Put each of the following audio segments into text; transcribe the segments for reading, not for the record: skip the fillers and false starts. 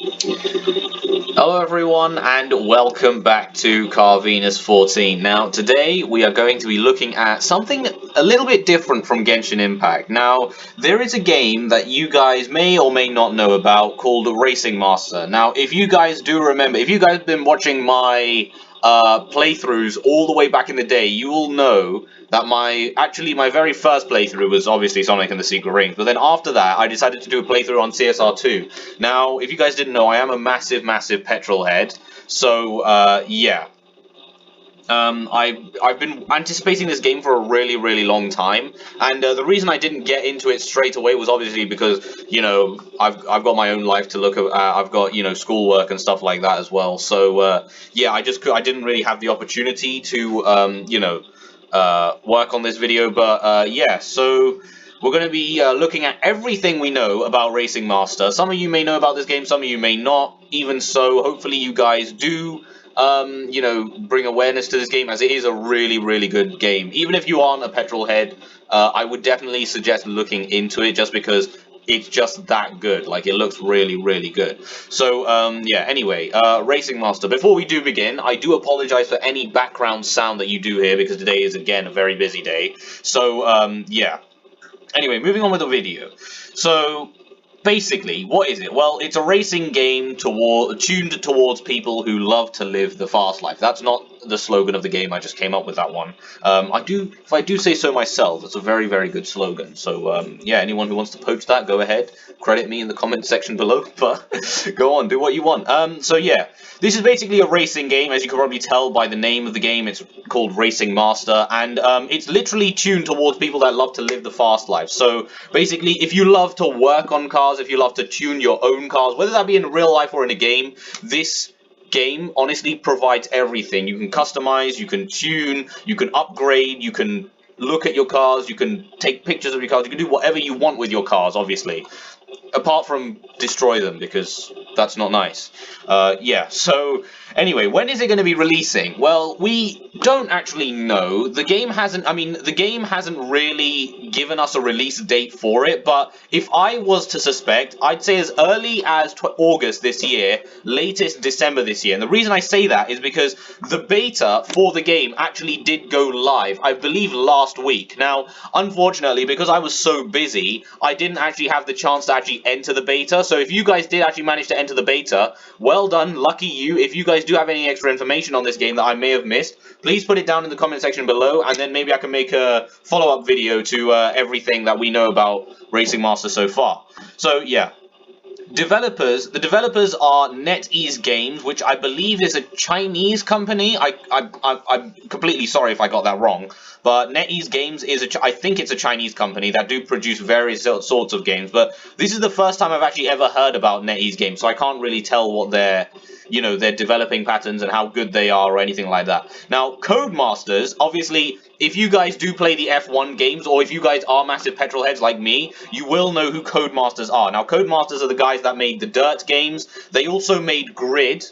Hello everyone and welcome back to Car Venus 14. Now today we are going to be looking at something a little bit different from Genshin Impact. Now there is a game that you guys may or may not know about called Racing Master. Now if you guys do remember, if you guys have been watching my playthroughs all the way back in the day, you will know that my very first playthrough was obviously Sonic and the Secret Rings, but then after that I decided to do a playthrough on CSR2. Now, if you guys didn't know, I am a massive petrol head, so yeah. I've been anticipating this game for a really long time, and the reason I didn't get into it straight away was obviously because I've got my own life to look at. I've got schoolwork and stuff like that as well. So yeah, I didn't really have the opportunity to work on this video, but yeah. So we're going to be looking at everything we know about Racing Master. Some of you may know about this game, some of you may not. Even so, hopefully you guys do bring awareness to this game, as it is a really good game. Even if you aren't a petrol head, I would definitely suggest looking into it just because it's just that good. Like, it looks really good. So, yeah, anyway, Racing Master. Before we do begin, I do apologize for any background sound that you do hear because today is, again, a very busy day. So, yeah. Anyway, moving on with the video. So, basically, what is it? Well, it's a racing game tuned towards people who love to live the fast life. That's not the slogan of the game. I just came up with that one. If I do say so myself, it's a very good slogan. So yeah, anyone who wants to poach that, go ahead. Credit me in the comment section below. But go on, do what you want. So yeah, this is basically a racing game, as you can probably tell by the name of the game. It's called Racing Master, and it's literally tuned towards people that love to live the fast life. So basically, if you love to work on cars, if you love to tune your own cars, whether that be in real life or in a game, this game honestly provides everything. You can customize, you can tune, you can upgrade, you can look at your cars, you can take pictures of your cars, you can do whatever you want with your cars, obviously. Apart from destroy them, because that's not nice. Yeah, so anyway, when is it going to be releasing? Well, we don't actually know. The game hasn't really given us a release date for it, but if I was to suspect, I'd say as early as August this year, latest December this year. And the reason I say that is because the beta for the game actually did go live, I believe last week. Now, unfortunately, because I was so busy, I didn't actually have the chance to actually enter the beta. So if you guys did actually manage to enter the beta, well done, lucky you. If you guys do have any extra information on this game that I may have missed, please put it down in the comment section below, and then maybe I can make a follow-up video to everything that we know about Racing Master so far. So yeah. The developers are NetEase Games, which I believe is a Chinese company. I'm completely sorry if I got that wrong, but NetEase Games is I think it's a Chinese company that do produce various sorts of games. But this is the first time I've actually ever heard about NetEase Games, so I can't really tell what their developing patterns and how good they are or anything like that. Now, Codemasters, obviously, if you guys do play the F1 games, or if you guys are massive petrol heads like me, you will know who Codemasters are. Now, Codemasters are the guys that made the Dirt games. They also made Grid.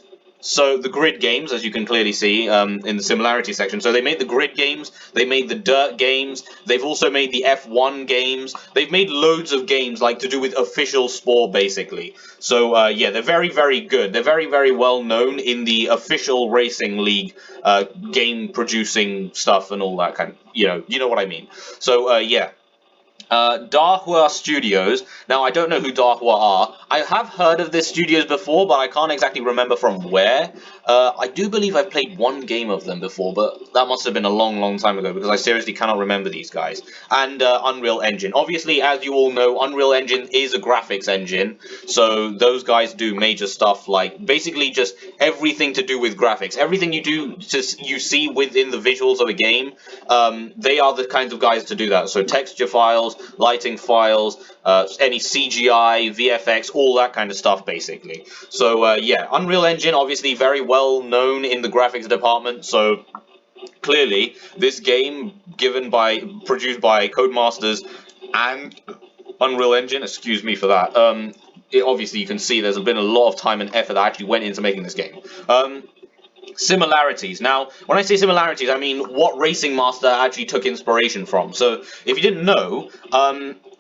So the Grid games, as you can clearly see in the similarity section. So they made the Grid games, they made the Dirt games, they've also made the F1 games, they've made loads of games like to do with official sport basically. So yeah, they're very good. They're very well known in the official racing league game producing stuff and all that kind of, you know what I mean. So yeah. Dahua Studios. Now, I don't know who Dahua are. I have heard of this studios before, but I can't exactly remember from where. I do believe I've played one game of them before, but that must have been a long time ago, because I seriously cannot remember these guys. And Unreal Engine. Obviously, as you all know, Unreal Engine is a graphics engine, so those guys do major stuff like basically just everything to do with graphics. Everything you see within the visuals of a game, they are the kinds of guys to do that. So texture files, lighting files, any CGI, VFX, all that kind of stuff, basically. So yeah, Unreal Engine, obviously very well known in the graphics department. So clearly, this game, produced by Codemasters and Unreal Engine, excuse me for that. Obviously, you can see there's been a lot of time and effort that actually went into making this game. Similarities. Now, when I say similarities, I mean what Racing Master actually took inspiration from. So, if you didn't know,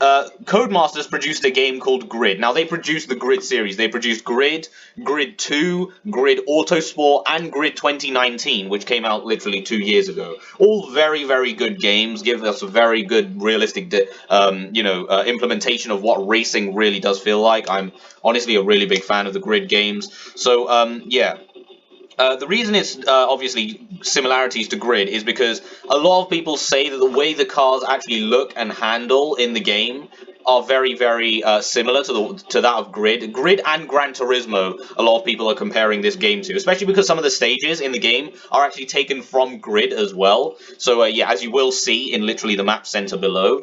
Codemasters produced a game called Grid. Now, they produced the Grid series. They produced Grid, Grid 2, Grid Autosport, and Grid 2019, which came out literally 2 years ago. All very, very good games, give us a very good, realistic, implementation of what racing really does feel like. I'm honestly a really big fan of the Grid games. So, yeah. The reason it's obviously similarities to Grid is because a lot of people say that the way the cars actually look and handle in the game are very, very similar to that of Grid. Grid and Gran Turismo, a lot of people are comparing this game to, especially because some of the stages in the game are actually taken from Grid as well. So yeah, as you will see in literally the map center below.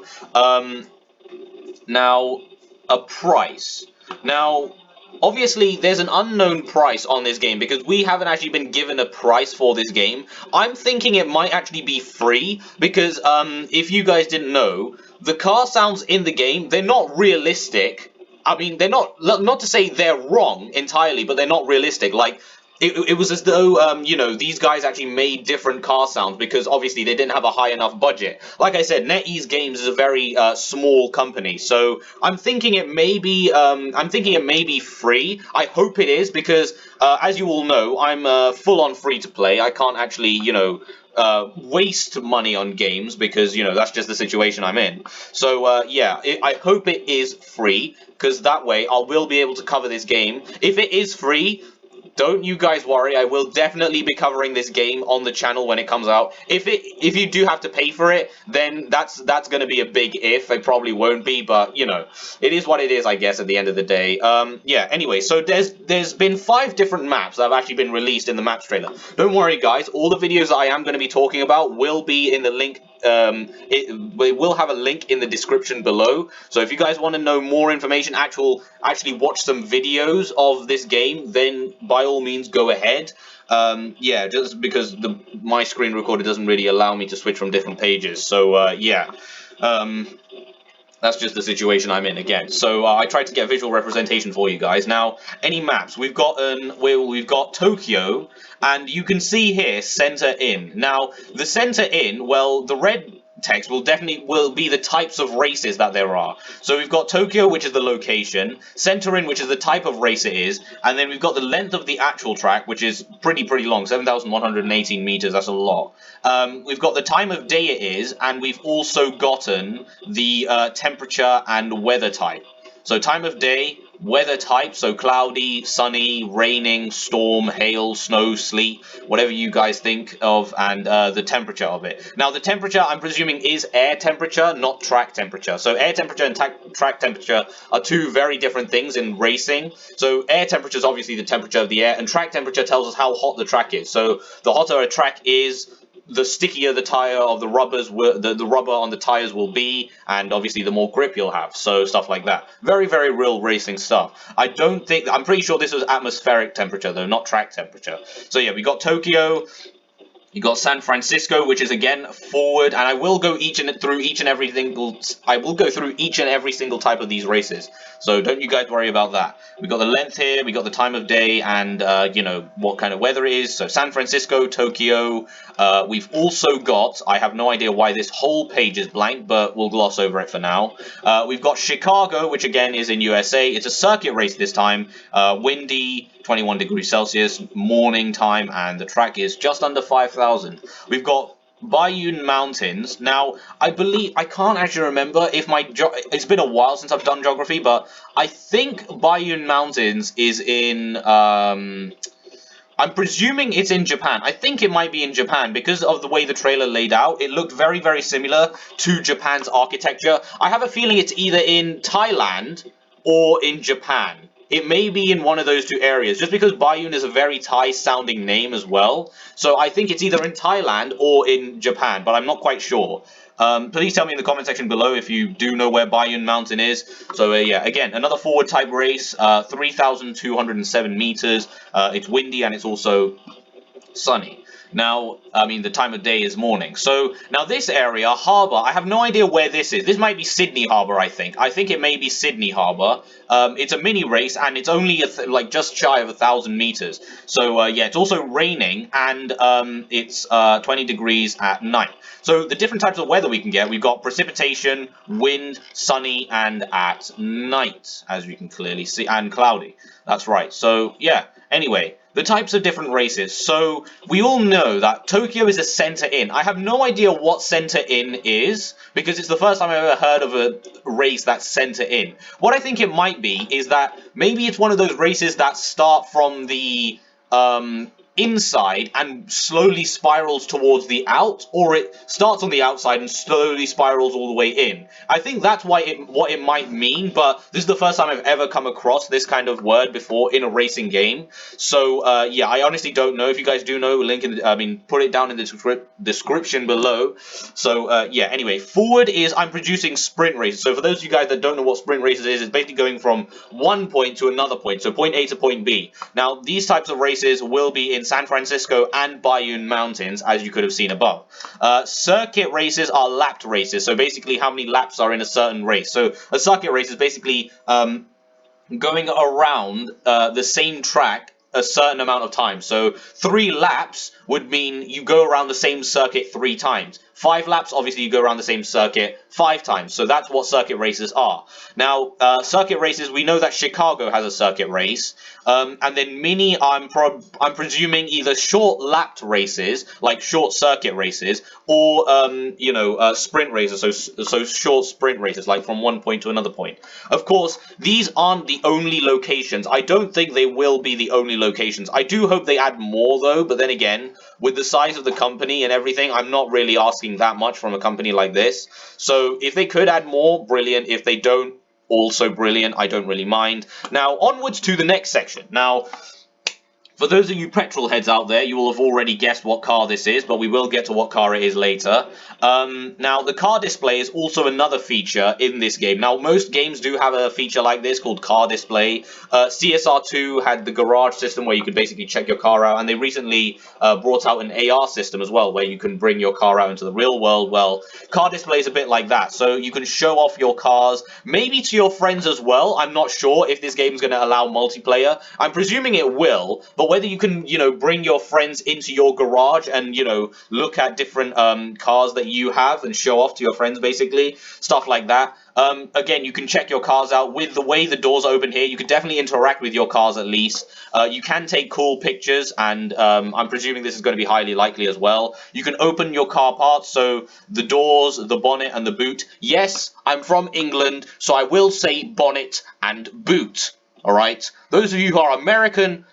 Now, a price. Now, obviously, there's an unknown price on this game because we haven't actually been given a price for this game. I'm thinking it might actually be free because, if you guys didn't know, the car sounds in the game, they're not realistic. I mean, they're not to say they're wrong entirely, but they're not realistic. Like, it was as though, these guys actually made different car sounds because obviously they didn't have a high enough budget. Like I said, NetEase Games is a very small company, so I'm thinking it may be free. I hope it is because, as you all know, I'm full on free to play. I can't actually, waste money on games because that's just the situation I'm in. So yeah, I hope it is free because that way I will be able to cover this game. If it is free, don't you guys worry, I will definitely be covering this game on the channel when it comes out. If you do have to pay for it, then that's going to be a big if. It probably won't be, but it is what it is, I guess, at the end of the day. Yeah, anyway, so there's been 5 different maps that have actually been released in the maps trailer. Don't worry, guys, all the videos that I am going to be talking about will be in the link. We will have a link in the description below. So if you guys want to know more information, actually watch some videos of this game, then by all means go ahead. Yeah, just because my screen recorder doesn't really allow me to switch from different pages. So yeah. That's just the situation I'm in again. So I tried to get visual representation for you guys. Now, any maps? We've got Tokyo, and you can see here center in. Now, the center in, well, the red text will be the types of races that there are. So we've got Tokyo, which is the location, center in, which is the type of race it is, and then we've got the length of the actual track, which is pretty long, 7,118 meters. That's a lot. We've got the time of day it is, and we've also gotten the temperature and weather type. So time of day, weather type, so cloudy, sunny, raining, storm, hail, snow, sleet, whatever you guys think of, and the temperature of it. Now, the temperature, I'm presuming, is air temperature, not track temperature. So air temperature and track temperature are 2 very different things in racing. So air temperature is obviously the temperature of the air, and track temperature tells us how hot the track is. So the hotter a track is, the stickier the tire of the rubbers, the rubber on the tires will be, and obviously the more grip you'll have. So stuff like that. Very, very real racing stuff. I'm pretty sure this was atmospheric temperature though, not track temperature. So yeah, we got Tokyo. You got San Francisco, which is again forward, and I will go through each and every single type of these races. So don't you guys worry about that. We got the length here, we got the time of day, and what kind of weather it is. So San Francisco, Tokyo. We've also got, I have no idea why this whole page is blank, but we'll gloss over it for now. We've got Chicago, which again is in USA. It's a circuit race this time. Windy, 21 degrees Celsius, morning time, and the track is just under 5,000. We've got Bayun Mountains. Now, I can't actually remember if it's been a while since I've done geography, but I think Bayun Mountains is in, I'm presuming it's in Japan. I think it might be in Japan because of the way the trailer laid out. It looked very, very similar to Japan's architecture. I have a feeling it's either in Thailand or in Japan. It may be in one of those 2 areas, just because Bayun is a very Thai-sounding name as well. So I think it's either in Thailand or in Japan, but I'm not quite sure. Please tell me in the comment section below if you do know where Bayun Mountain is. So yeah, again, another forward type race, 3,207 meters. It's windy and it's also sunny. Now, I mean, the time of day is morning. So, now this area, Harbour, I have no idea where this is. This might be Sydney Harbour, I think. I think it may be Sydney Harbour. It's a mini race, and it's only, like, just shy of 1,000 meters. So, yeah, it's also raining, and it's 20 degrees at night. So, the different types of weather we can get, we've got precipitation, wind, sunny, and at night, as you can clearly see, and cloudy. That's right. So, yeah. Anyway, the types of different races. So, we all know that Tokyo is a center-in. I have no idea what center-in is, because it's the first time I've ever heard of a race that's center-in. What I think it might be is that maybe it's one of those races that start from the inside and slowly spirals towards the out, or it starts on the outside and slowly spirals all the way in. I think that's what it might mean, but this is the first time I've ever come across this kind of word before in a racing game. So yeah, I honestly don't know. If you guys do know, link in I mean, put it down in the description below. So yeah, anyway, forward is I'm producing sprint races. So for those of you guys that don't know what sprint races is, it's basically going from one point to another point, so point A to point B. Now, these types of races will be in San Francisco and Bayou Mountains, as you could have seen above. Circuit races are lapped races, so basically how many laps are in a certain race. So a circuit race is basically going around the same track a certain amount of time. So 3 laps would mean you go around the same circuit 3 times. 5 laps, obviously, you go around the same circuit 5 times. So that's what circuit races are. Now, circuit races, we know that Chicago has a circuit race. And then mini, I'm presuming either short lapped races, like short circuit races, or, you know, sprint races, so short sprint races, like from one point to another point. Of course, these aren't the only locations. I don't think they will be the only locations. I do hope they add more, though, but then again, with the size of the company and everything, I'm not really asking that much from a company like this. So if they could add more, brilliant. If they don't, also brilliant. I don't really mind. Now, onwards to the next section. Now, for those of you petrol heads out there, you will have already guessed what car this is, but we will get to what car it is later. Now, the car display is also another feature in this game. Now, most games do have a feature like this called car display. CSR2 had the garage system where you could basically check your car out, and they recently brought out an AR system as well, where you can bring your car out into the real world. Well, car display is a bit like that, so you can show off your cars, maybe to your friends as well. I'm not sure if this game is going to allow multiplayer. I'm presuming it will, but whether you can, you know, bring your friends into your garage and, you know, look at different cars that you have and show off to your friends, basically, stuff like that. Again, you can check your cars out. With the way the doors open here, you can definitely interact with your cars at least. You can take cool pictures, and I'm presuming this is going to be highly likely as well. You can open your car parts, so the doors, the bonnet, and the boot. Yes, I'm from England, so I will say bonnet and boot. Alright? Those of you who are American,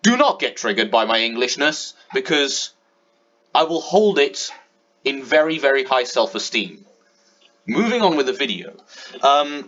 do not get triggered by my Englishness, because I will hold it in very, very high self-esteem. Moving on with the video. And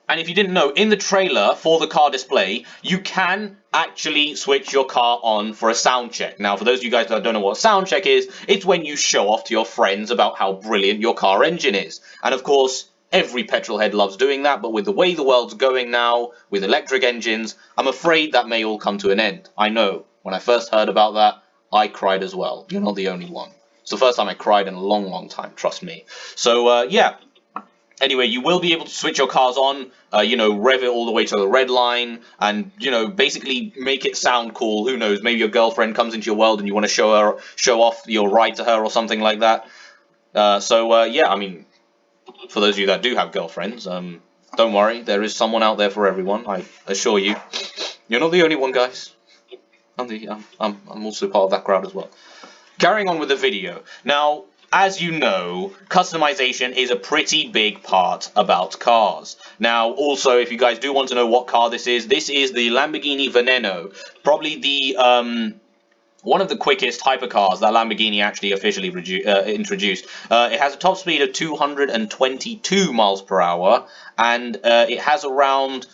if you didn't know, in the trailer for the car display, you can actually switch your car on for a sound check. Now, for those of you guys that don't know what a sound check is, it's when you show off to your friends about how brilliant your car engine is. And of course, every petrolhead loves doing that, but with the way the world's going now, with electric engines, I'm afraid that may all come to an end. I know, when I first heard about that, I cried as well. You're not the only one. It's the first time I cried in a long, long time, trust me. So, yeah. Anyway, you will be able to switch your cars on, you know, rev it all the way to the red line, and, you know, basically make it sound cool. Who knows, maybe your girlfriend comes into your world and you want to show off your ride to her or something like that. Yeah, I mean, for those of you that do have girlfriends, don't worry, there is someone out there for everyone, I assure you. You're not the only one, guys. I'm also part of that crowd as well. Carrying on with the video. Now, as you know, customization is a pretty big part about cars. Now, also, if you guys do want to know what car this is the Lamborghini Veneno. Probably the, one of the quickest hypercars that Lamborghini actually officially introduced. It has a top speed of 222 miles per hour, and it has around...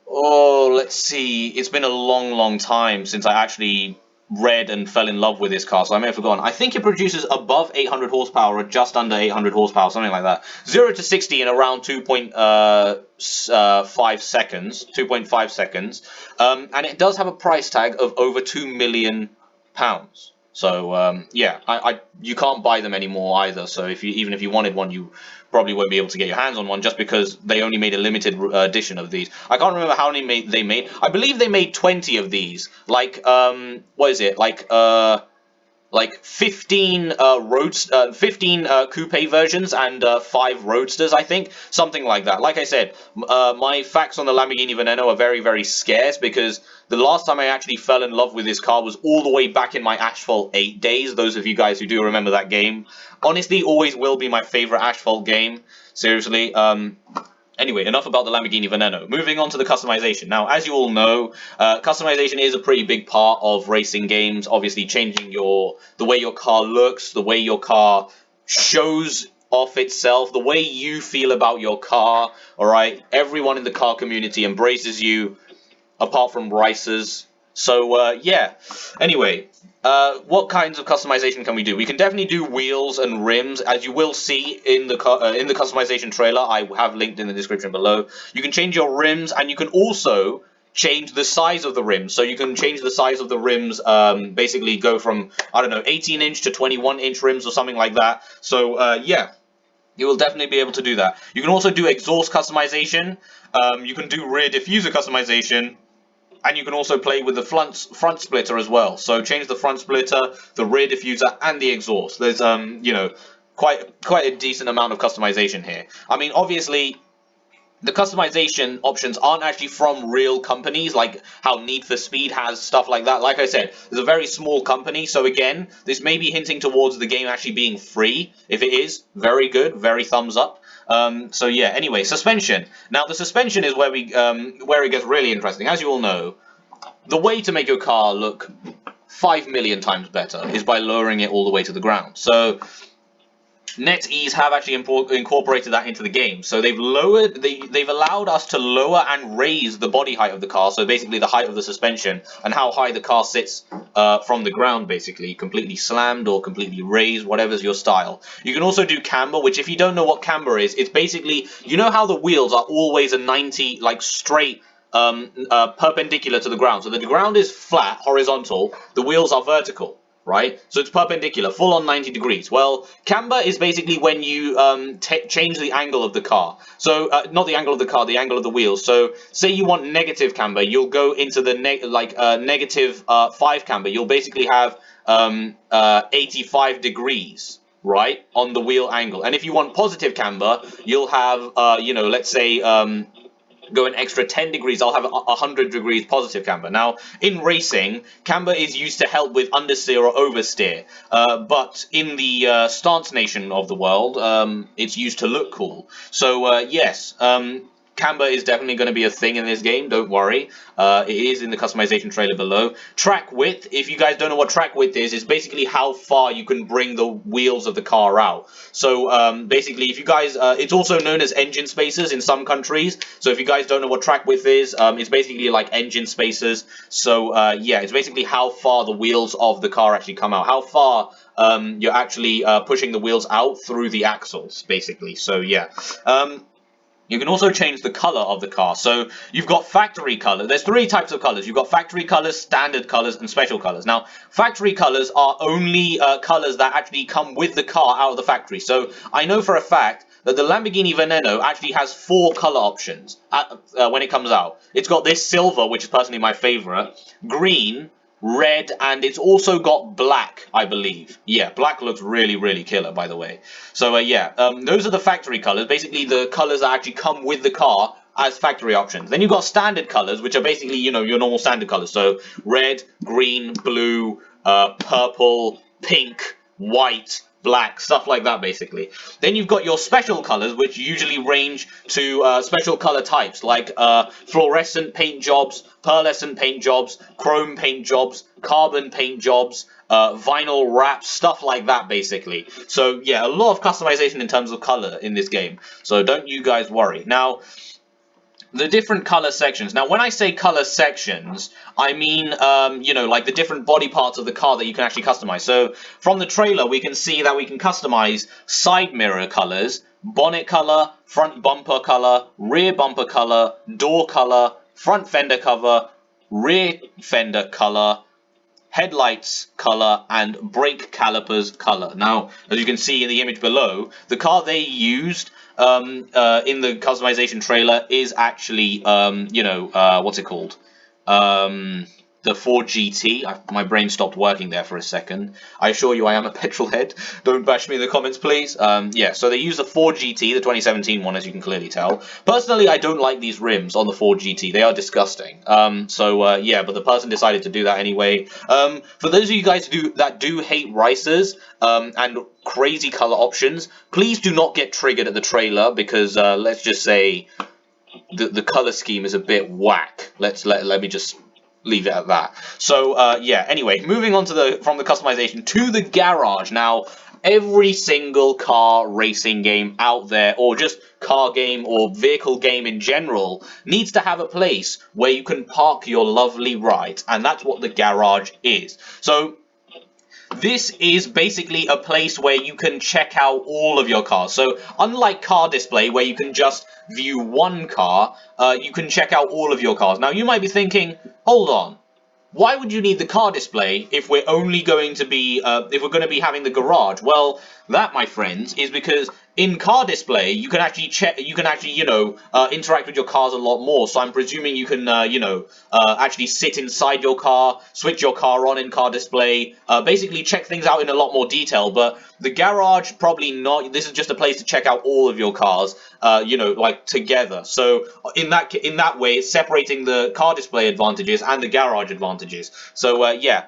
Oh, let's see. It's been a long, long time since I actually read and fell in love with this car, so I may have forgotten. I think it produces above 800 horsepower or just under 800 horsepower, something like that. 0 to 60 in around 2.5 seconds. 2.5 seconds. And it does have a price tag of over £2 million. £8. So yeah, you can't buy them anymore either. So even if you wanted one, you probably won't be able to get your hands on one just because they only made a limited edition of these. I can't remember how many they made. I believe they made 20 of these. Like what is it? Like 15 15 coupe versions and 5 roadsters, I think, something like that. Like I said, my facts on the Lamborghini Veneno are very, very scarce because the last time I actually fell in love with this car was all the way back in my Asphalt 8 days. Those of you guys who do remember that game, honestly, always will be my favorite Asphalt game. Seriously. Anyway, enough about the Lamborghini Veneno. Moving on to the customization. Now, as you all know, customization is a pretty big part of racing games. Obviously, changing the way your car looks, the way your car shows off itself, the way you feel about your car. All right, everyone in the car community embraces you, apart from racers. So yeah. Anyway, what kinds of customization can we do? We can definitely do wheels and rims, as you will see in the customization trailer. I have linked in the description below. You can change your rims, and you can also change the size of the rims. So you can change the size of the rims, basically go from, I don't know, 18-inch to 21-inch rims or something like that. So yeah. You will definitely be able to do that. You can also do exhaust customization. You can do rear diffuser customization. And you can also play with the front splitter as well. So change the front splitter, the rear diffuser, and the exhaust. There's you know, quite a decent amount of customization here. I mean, obviously, the customization options aren't actually from real companies, like how Need for Speed has stuff like that. Like I said, it's a very small company, so again, this may be hinting towards the game actually being free. If it is, very good, very thumbs up. So yeah, anyway, suspension. Now the suspension is where where it gets really interesting. As you all know, the way to make your car look 5 million times better is by lowering it all the way to the ground. So NetEase have actually incorporated that into the game. So they've allowed us to lower and raise the body height of the car. So basically the height of the suspension and how high the car sits from the ground, basically completely slammed or completely raised, whatever's your style. You can also do camber, which if you don't know what camber is, it's basically, you know how the wheels are always a 90, like straight, perpendicular to the ground. So the ground is flat, horizontal, the wheels are vertical. Right? So it's perpendicular, full on 90 degrees. Well, camber is basically when you change the angle of the car. So, not the angle of the car, the angle of the wheels. So, say you want negative camber, you'll go into the negative 5 camber. You'll basically have 85 degrees, right, on the wheel angle. And if you want positive camber, you'll have, you know, let's say, go an extra 10 degrees, I'll have 100 degrees positive camber. Now, in racing, camber is used to help with understeer or oversteer, but in the stance nation of the world, it's used to look cool. So, yes, camber is definitely going to be a thing in this game, don't worry. It is in the customization trailer below. Track width, if you guys don't know what track width is, it's basically how far you can bring the wheels of the car out. So basically, if you guys, it's also known as engine spacers in some countries. So if you guys don't know what track width is, it's basically like engine spacers. So yeah, it's basically how far the wheels of the car actually come out. How far you're actually pushing the wheels out through the axles, basically. So yeah. You can also change the color of the car. So you've got factory color. There's 3 types of colors. You've got factory colors, standard colors, and special colors. Now, factory colors are only colors that actually come with the car out of the factory. So I know for a fact that the Lamborghini Veneno actually has 4 color options when it comes out. It's got this silver, which is personally my favorite, green, red, and it's also got black, I believe. Yeah, black looks really, really killer, by the way. So, yeah, those are the factory colors, basically the colors that actually come with the car as factory options. Then you've got standard colors, which are basically, you know, your normal standard colors. So, red, green, blue, purple, pink, white, black, stuff like that, basically. Then you've got your special colors, which usually range to special color types, like fluorescent paint jobs, pearlescent paint jobs, chrome paint jobs, carbon paint jobs, vinyl wrap, stuff like that, basically. So, yeah, a lot of customization in terms of color in this game. So, don't you guys worry. Now, the different color sections. Now, when I say color sections, I mean, you know, like the different body parts of the car that you can actually customize. So, from the trailer, we can see that we can customize side mirror colors, bonnet color, front bumper color, rear bumper color, door color, front fender cover, rear fender color, headlights color, and brake calipers color. Now, as you can see in the image below, the car they used in the customization trailer is actually, what's it called? The Ford GT. My brain stopped working there for a second. I assure you I am a petrol head. Don't bash me in the comments, please. Yeah, so they use the Ford GT, the 2017 one, as you can clearly tell. Personally, I don't like these rims on the Ford GT. They are disgusting. Yeah, but the person decided to do that anyway. For those of you guys that do hate ricers and crazy color options, please do not get triggered at the trailer because let's just say the color scheme is a bit whack. Let me just leave it at that. So yeah, anyway, moving on to from the customization to the garage. Now, every single car racing game out there, or just car game or vehicle game in general, needs to have a place where you can park your lovely ride, and that's what the garage is. So this is basically a place where you can check out all of your cars. So unlike Car Display, where you can just view one car, you can check out all of your cars. Now you might be thinking, hold on, why would you need the car display if we're only going to be having the garage? Well, that, my friends, is because in car display you can actually interact with your cars a lot more. So I'm presuming you can actually sit inside your car, switch your car on in car display, basically check things out in a lot more detail. But the garage, probably not. This is just a place to check out all of your cars, like together. So in that way, it's separating the car display advantages and the garage advantages. So yeah.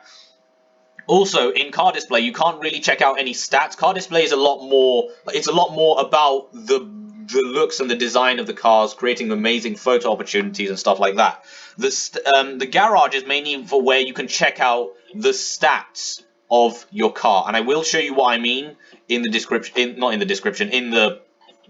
Also, in Car Display, you can't really check out any stats. Car Display is a lot more. It's a lot more about the looks and the design of the cars, creating amazing photo opportunities and stuff like that. The garage is mainly for where you can check out the stats of your car, and I will show you what I mean in the description. Not in the description, in the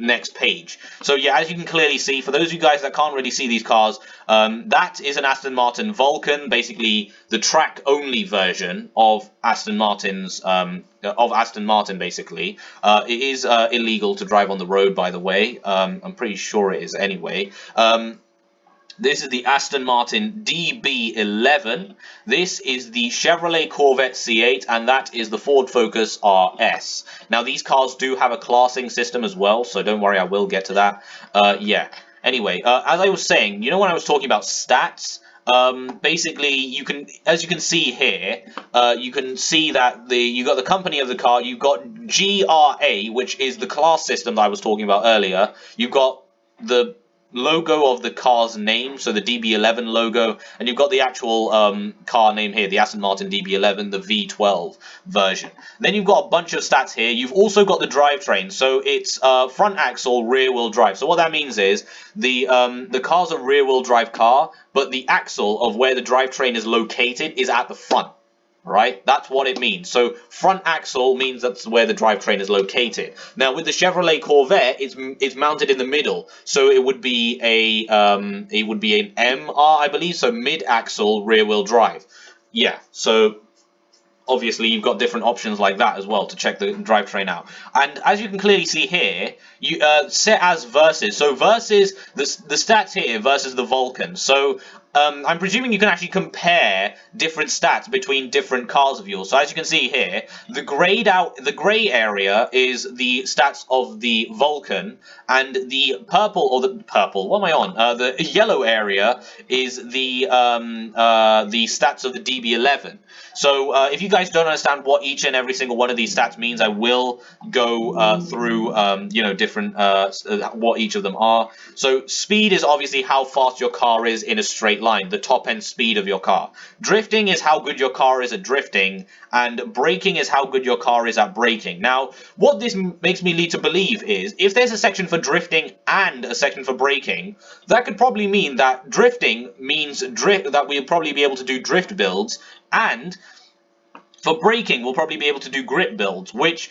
next page. So yeah, as you can clearly see, for those of you guys that can't really see these cars, that is an Aston Martin Vulcan, basically the track-only version of Aston Martin's basically. It is illegal to drive on the road, by the way. I'm pretty sure it is anyway. This is the Aston Martin DB11. This is the Chevrolet Corvette C8, and that is the Ford Focus RS. Now, these cars do have a classing system as well, so don't worry, I will get to that. Yeah. Anyway, as I was saying, you know when I was talking about stats, basically, as you can see here, you can see that you got the company of the car, you've got GRA, which is the class system that I was talking about earlier. You've got the logo of the car's name, so the DB11 logo, and you've got the actual car name here, the Aston Martin DB11, the V12 version. Then you've got a bunch of stats here. You've also got the drivetrain, so it's front axle, rear wheel drive. So what that means is the car's a rear wheel drive car, but the axle of where the drivetrain is located is at the front. Right, that's what it means. So front axle means that's where the drivetrain is located. Now with the Chevrolet Corvette, it's mounted in the middle, so it would be an MR, I believe. So mid axle rear wheel drive. Yeah. So obviously you've got different options like that as well to check the drivetrain out. And as you can clearly see here, you set as versus. So versus the stats here versus the Vulcan. So I'm presuming you can actually compare different stats between different cars of yours. So as you can see here, the grey area is the stats of the Vulcan, and the the yellow area is the stats of the DB11. So if you guys don't understand what each and every single one of these stats means, I will go through different what each of them are. So speed is obviously how fast your car is in a straight line, the top end speed of your car. Drifting is how good your car is at drifting, and braking is how good your car is at braking. Now, what this makes me lead to believe is, if there's a section for drifting and a section for braking, that could probably mean that drifting means that we'll probably be able to do drift builds, and for braking we'll probably be able to do grip builds, which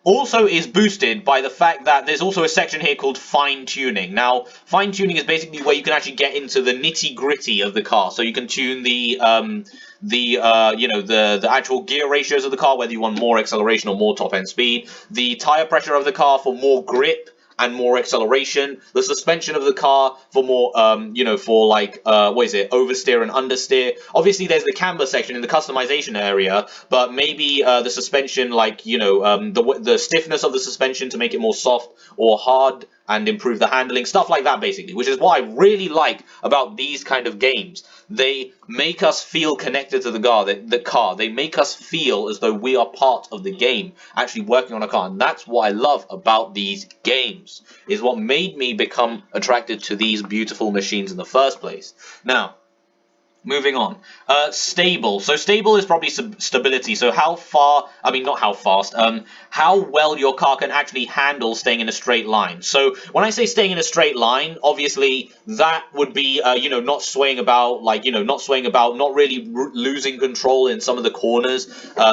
also is boosted by the fact that there's also a section here called fine tuning. Now, fine tuning is basically where you can actually get into the nitty gritty of the car. So you can tune the actual gear ratios of the car, whether you want more acceleration or more top end speed, the tire pressure of the car for more grip, and more acceleration. The suspension of the car for more, for like, oversteer and understeer. Obviously, there's the camber section in the customization area, but maybe the suspension, like, the stiffness of the suspension to make it more soft or hard and improve the handling, stuff like that basically, which is what I really like about these kind of games. They make us feel connected to the car. They make us feel as though we are part of the game, actually working on a car. And that's what I love about these games, is what made me become attracted to these beautiful machines in the first place. Now, moving on. Stable. So stable is probably stability. So how far, I mean, not how fast, how well your car can actually handle staying in a straight line. So when I say staying in a straight line, obviously that would be, not swaying about, not really losing control in some of the corners.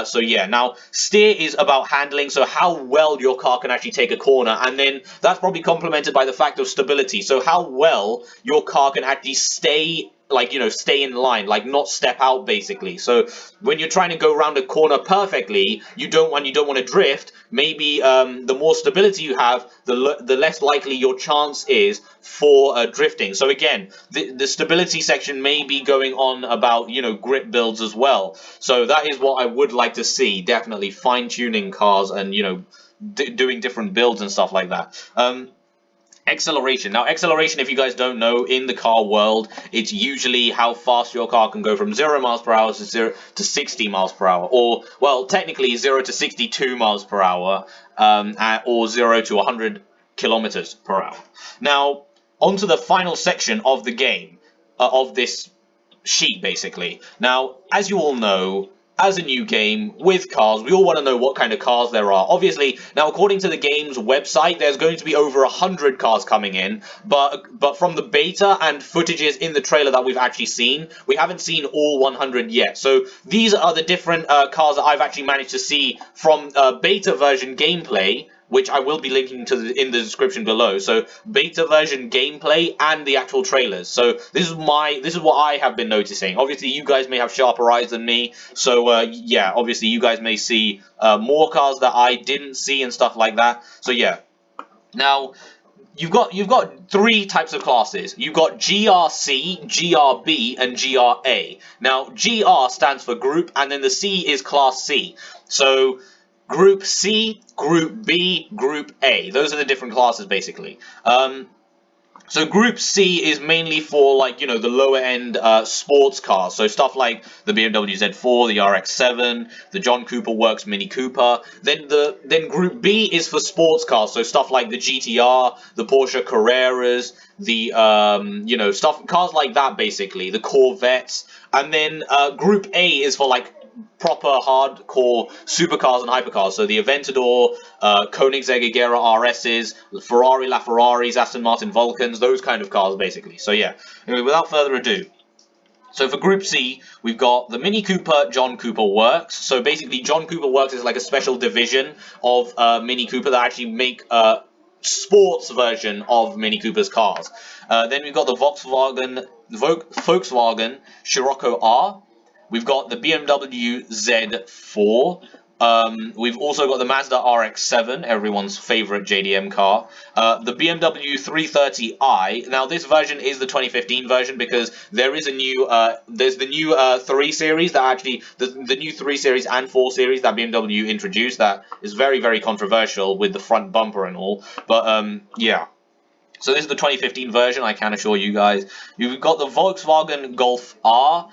So yeah, now steer is about handling, so how well your car can actually take a corner, and then that's probably complemented by the fact of stability. So how well your car can actually stay stay in line, like not step out basically. So when you're trying to go around a corner perfectly, you don't want to drift. Maybe the more stability you have, the less likely your chance is for drifting. So again, the stability section may be going on about grip builds as well. So that is what I would like to see, definitely fine-tuning cars and doing different builds and stuff like that. Acceleration. Now, acceleration, if you guys don't know, in the car world, it's usually how fast your car can go from 0 miles per hour to 60 miles per hour. Or, well, technically 0 to 62 miles per hour, or 0 to 100 kilometers per hour. Now, onto the final section of the game, of this sheet, basically. Now, as you all know, as a new game with cars, we all want to know what kind of cars there are. Obviously, now according to the game's website, there's going to be over 100 cars coming in, but from the beta and footages in the trailer that we've actually seen, we haven't seen all 100 yet. So these are the different cars that I've actually managed to see from beta version gameplay, which I will be linking to in the description below. So beta version gameplay and the actual trailers. So this is what I have been noticing. Obviously, you guys may have sharper eyes than me. So yeah, obviously you guys may see more cars that I didn't see and stuff like that. So yeah. Now, you've got three types of classes. You've got GRC, GRB, and GRA. Now, GR stands for group, and then the C is class C. So Group C, Group B, Group A. Those are the different classes, basically. So Group C is mainly for, the lower end sports cars. So stuff like the BMW Z4, the RX-7, the John Cooper Works Mini Cooper. Then Group B is for sports cars. So stuff like the GTR, the Porsche Carreras, the cars like that, basically, the Corvettes. And then Group A is for proper hardcore supercars and hypercars. So the Aventador, Koenigsegg Agera RSs, Ferrari LaFerraris, Aston Martin Vulcans, those kind of cars basically. So yeah, anyway, without further ado. So for Group C, we've got the Mini Cooper John Cooper Works. So basically John Cooper Works is like a special division of Mini Cooper that actually make sports version of Mini Cooper's cars. Then we've got the Volkswagen Scirocco R. We've got the BMW Z4. We've also got the Mazda RX-7, everyone's favorite JDM car. The BMW 330i. Now, this version is the 2015 version because there is there's the new 3 Series that actually, the new 3 Series and 4 Series that BMW introduced that is very, very controversial with the front bumper and all. But, yeah. So this is the 2015 version, I can assure you guys. You've got the Volkswagen Golf R.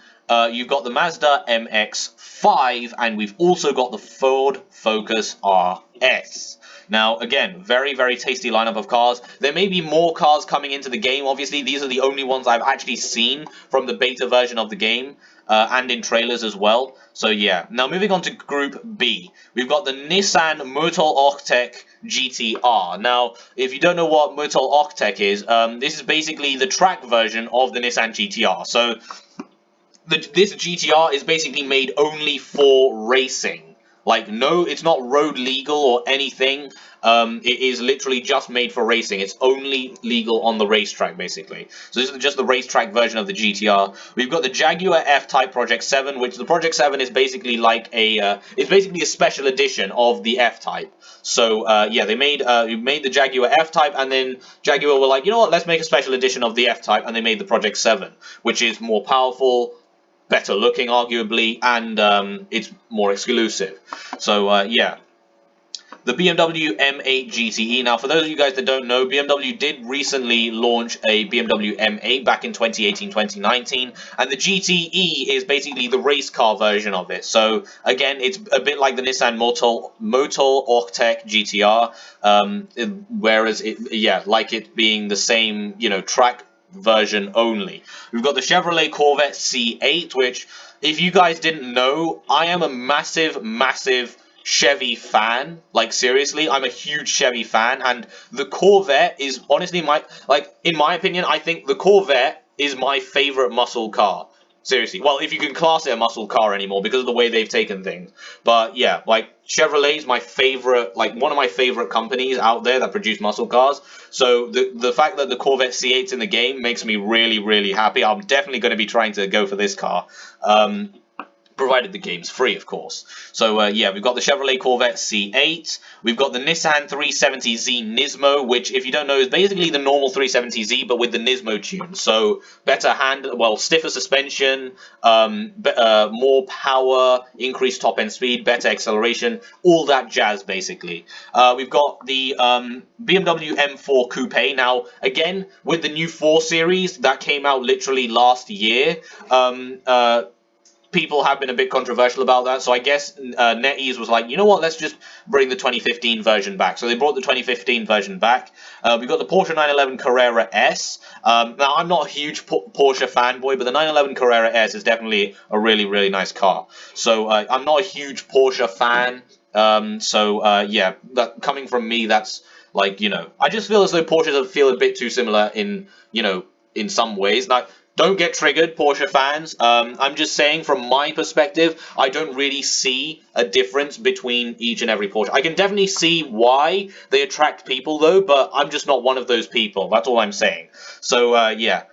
You've got the Mazda MX-5, and we've also got the Ford Focus RS. Now, again, very, very tasty lineup of cars. There may be more cars coming into the game. Obviously, these are the only ones I've actually seen from the beta version of the game, and in trailers as well. So, yeah. Now, moving on to Group B. We've got the Nissan Motul Octec GTR. Now, if you don't know what Motul Octec is, this is basically the track version of the Nissan GTR. So, this GTR is basically made only for racing. Like, no, it's not road legal or anything. It is literally just made for racing. It's only legal on the racetrack, basically. So this is just the racetrack version of the GTR. We've got the Jaguar F-Type Project 7, which the Project 7 is basically like it's basically a special edition of the F-Type. So yeah, they made the Jaguar F-Type, and then Jaguar were like, you know what, let's make a special edition of the F-Type, and they made the Project 7, which is more powerful, better looking, arguably, and it's more exclusive. So yeah. The BMW M8 GTE. Now, for those of you guys that don't know, BMW did recently launch a BMW M8 back in 2018-2019, and the GTE is basically the race car version of it. So, again, it's a bit like the Nissan Motul Ortec GTR, whereas, like it being the same, track version only. We've got the Chevrolet Corvette C8, which, if you guys didn't know, I am a massive Chevy fan. Like, seriously, I'm a huge Chevy fan, and the Corvette is honestly in my opinion, I think the Corvette is my favorite muscle car. Seriously. Well, if you can class it a muscle car anymore because of the way they've taken things. But yeah, like, Chevrolet is my favorite, like, one of my favorite companies out there that produce muscle cars. So the fact that the Corvette C8's in the game makes me really happy. I'm definitely going to be trying to go for this car. Provided the game's free, of course. So, yeah, we've got the Chevrolet Corvette C8. We've got the Nissan 370Z Nismo, which, if you don't know, is basically the normal 370Z, but with the Nismo tune. So, better stiffer suspension, more power, increased top-end speed, better acceleration, all that jazz, basically. We've got the BMW M4 Coupe. Now, again, with the new 4 Series that came out literally last year, people have been a bit controversial about that, so I guess NetEase was like, you know what, let's just bring the 2015 version back. So they brought the 2015 version back. We've got the Porsche 911 Carrera S. Now, I'm not a huge Porsche fanboy, but the 911 Carrera S is definitely a really nice car. So I'm not a huge Porsche fan, yeah, coming from me, that's like, I just feel as though Porsches feel a bit too similar in some ways. Now, don't get triggered, Porsche fans. I'm just saying, from my perspective, I don't really see a difference between each and every Porsche. I can definitely see why they attract people, though, but I'm just not one of those people. That's all I'm saying. So, yeah.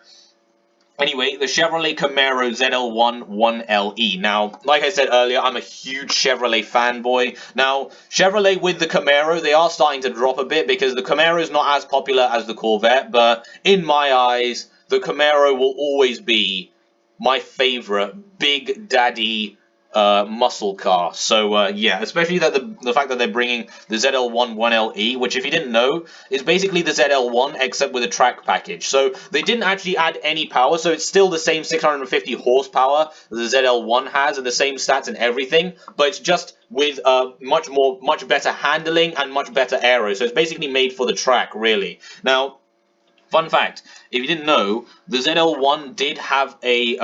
Anyway, the Chevrolet Camaro ZL1 1LE. Now, like I said earlier, I'm a huge Chevrolet fanboy. Now, Chevrolet with the Camaro, they are starting to drop a bit because the Camaro is not as popular as the Corvette, but in my eyes, the Camaro will always be my favorite Big Daddy muscle car. So, yeah, especially that the fact that they're bringing the ZL1 1LE, which, if you didn't know, is basically the ZL1 except with a track package. So they didn't actually add any power, so it's still the same 650 horsepower that the ZL1 has and the same stats and everything, but it's just with much better handling and much better aero. So it's basically made for the track, really. Now, fun fact, if you didn't know, the ZL1 did have a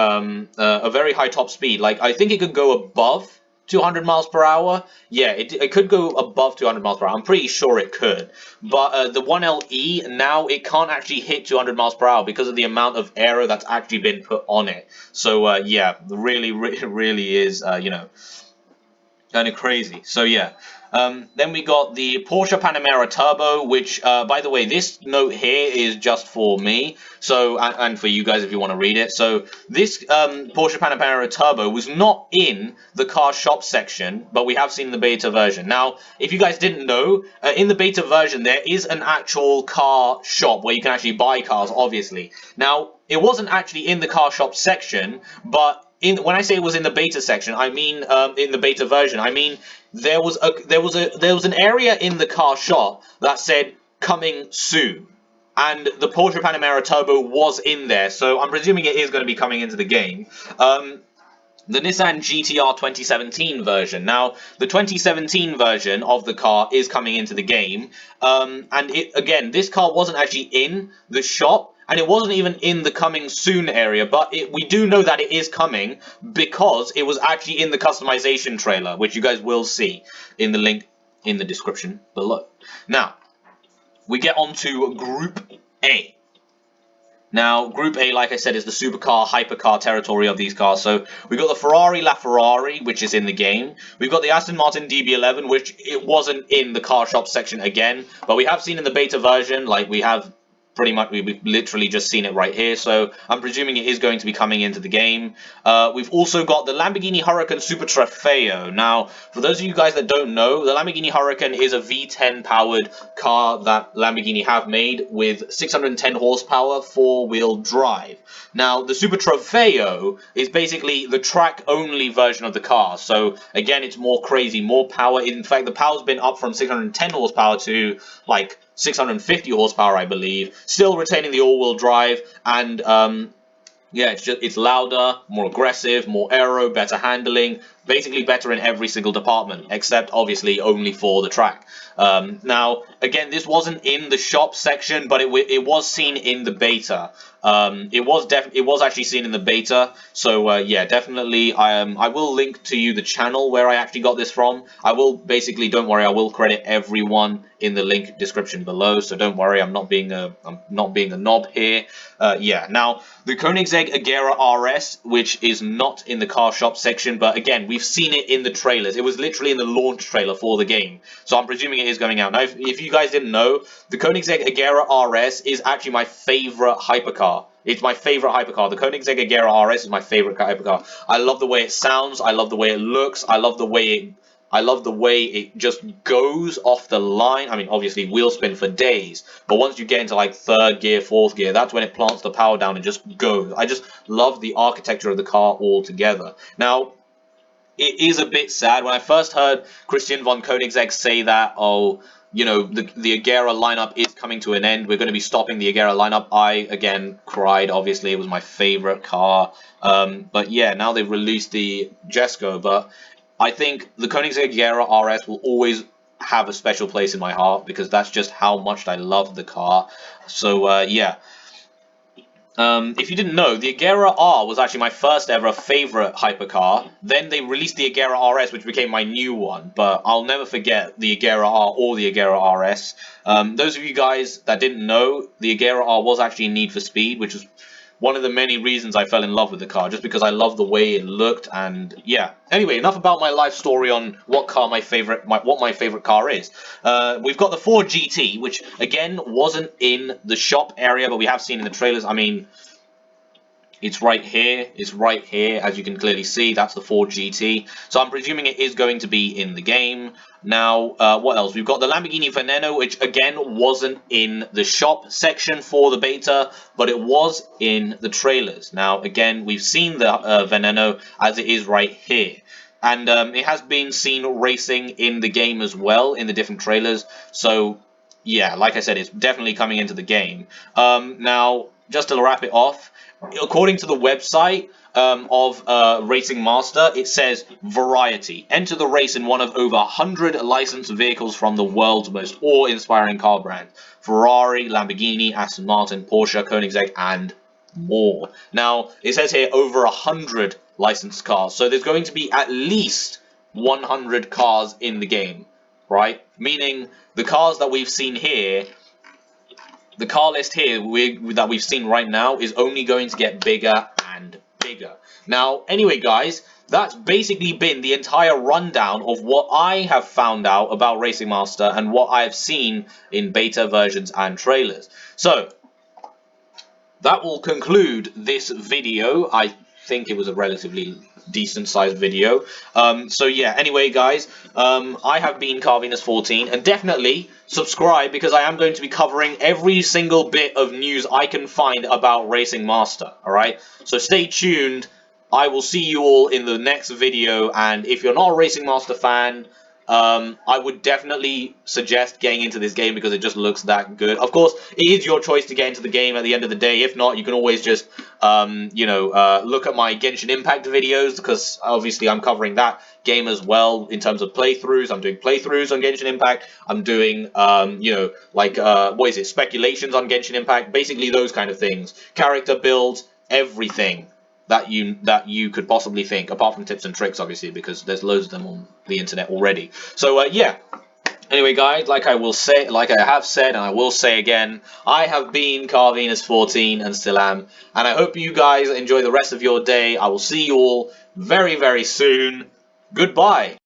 very high top speed. Like, I think it could go above 200 miles per hour. Yeah, it could go above 200 miles per hour. I'm pretty sure it could. But the 1LE, now it can't actually hit 200 miles per hour because of the amount of aero that's actually been put on it. So, yeah, really is, kind of crazy. So, yeah. Then we got the Porsche Panamera Turbo, which, by the way, this note here is just for me, so, and for you guys if you want to read it. So, this Porsche Panamera Turbo was not in the car shop section, but we have seen the beta version. Now, if you guys didn't know, in the beta version, there is an actual car shop where you can actually buy cars, obviously. Now, it wasn't actually in the car shop section, but when I say it was in the beta section, I mean in the beta version. I mean there was an area in the car shop that said coming soon, and the Porsche Panamera Turbo was in there. So I'm presuming it is going to be coming into the game. The Nissan GTR 2017 version. Now, the 2017 version of the car is coming into the game, and again, this car wasn't actually in the shop, and it wasn't even in the coming soon area, but we do know that it is coming because it was actually in the customization trailer, which you guys will see in the link in the description below. Now, we get on to Group A. Now, Group A, like I said, is the supercar, hypercar territory of these cars. So we've got the Ferrari LaFerrari, which is in the game. We've got the Aston Martin DB11, which it wasn't in the car shop section again, but we have seen in the beta version, like we have pretty much, we've literally just seen it right here, so I'm presuming it is going to be coming into the game. We've also got the Lamborghini Huracan Super Trofeo. Now, for those of you guys that don't know, the Lamborghini Huracan is a V10 powered car that Lamborghini have made with 610 horsepower, four-wheel drive. Now, the Super Trofeo is basically the track-only version of the car, so again, it's more crazy, more power. In fact, the power's been up from 610 horsepower to like 650 horsepower, I believe, still retaining the all-wheel drive, and yeah, it's louder, more aggressive, more aero, better handling, basically better in every single department, except obviously only for the track. Now, again, this wasn't in the shop section, but it was seen in the beta. It was actually seen in the beta, so yeah, definitely. I will link to you the channel where I actually got this from. I will basically, don't worry, I will credit everyone in the link description below, so don't worry, I'm not being a knob here. Yeah, now the Koenigsegg Agera RS, which is not in the car shop section, but again, we've seen it in the trailers. It was literally in the launch trailer for the game, so I'm presuming it is going out. Now, if you guys didn't know, the Koenigsegg Agera RS is actually my favorite hypercar. It's my favorite hypercar. The Koenigsegg Agera RS is my favorite hypercar. I love the way it sounds. I love the way it looks. I love the way it just goes off the line. I mean, obviously, wheel spin for days. But once you get into like third gear, fourth gear, that's when it plants the power down and just goes. I just love the architecture of the car altogether. Now, it is a bit sad. When I first heard Christian von Koenigsegg say that, oh, you know, the Agera lineup is coming to an end, we're going to be stopping the Agera lineup, I, again, cried. Obviously, it was my favorite car. But yeah, now they've released the Jesko, but I think the Koenigsegg Agera RS will always have a special place in my heart because that's just how much I love the car. So, yeah. If you didn't know, the Agera R was actually my first ever favorite hypercar. Then they released the Agera RS, which became my new one. But I'll never forget the Agera R or the Agera RS. Those of you guys that didn't know, the Agera R was actually in Need for Speed, which is one of the many reasons I fell in love with the car, just because I love the way it looked. And yeah, anyway, enough about my life story on what my favorite car is. We've got the Ford GT, which again wasn't in the shop area, but we have seen in the trailers. I mean, it's right here. It's right here, as you can clearly see. That's the Ford GT. So I'm presuming it is going to be in the game. Now, what else? We've got the Lamborghini Veneno, which again wasn't in the shop section for the beta, but it was in the trailers. Now, again, we've seen the Veneno as it is right here. And it has been seen racing in the game as well, in the different trailers. So, yeah, like I said, it's definitely coming into the game. Now, just to wrap it off, according to the website of Racing Master, it says, variety. Enter the race in one of over 100 licensed vehicles from the world's most awe-inspiring car brands. Ferrari, Lamborghini, Aston Martin, Porsche, Koenigsegg, and more. Now, it says here over 100 licensed cars. So there's going to be at least 100 cars in the game, right? Meaning the cars that we've seen here, the car list here that we've seen right now is only going to get bigger and bigger. Now, anyway, guys, that's basically been the entire rundown of what I have found out about Racing Master and what I have seen in beta versions and trailers. So, that will conclude this video. I think it was a relatively decent sized video. So yeah, anyway guys, I have been Carvenus14, and definitely subscribe because I am going to be covering every single bit of news I can find about Racing Master, alright? So stay tuned, I will see you all in the next video, and if you're not a Racing Master fan, I would definitely suggest getting into this game because it just looks that good. Of course, it is your choice to get into the game at the end of the day. If not, you can always just, look at my Genshin Impact videos because obviously I'm covering that game as well in terms of playthroughs. I'm doing playthroughs on Genshin Impact. I'm doing, speculations on Genshin Impact. Basically those kind of things. Character builds, everything that you could possibly think, apart from tips and tricks, obviously, because there's loads of them on the internet already. So, yeah. Anyway, guys, like I have said, and I will say again, I have been Carvenus14 and still am, and I hope you guys enjoy the rest of your day. I will see you all very, very soon. Goodbye.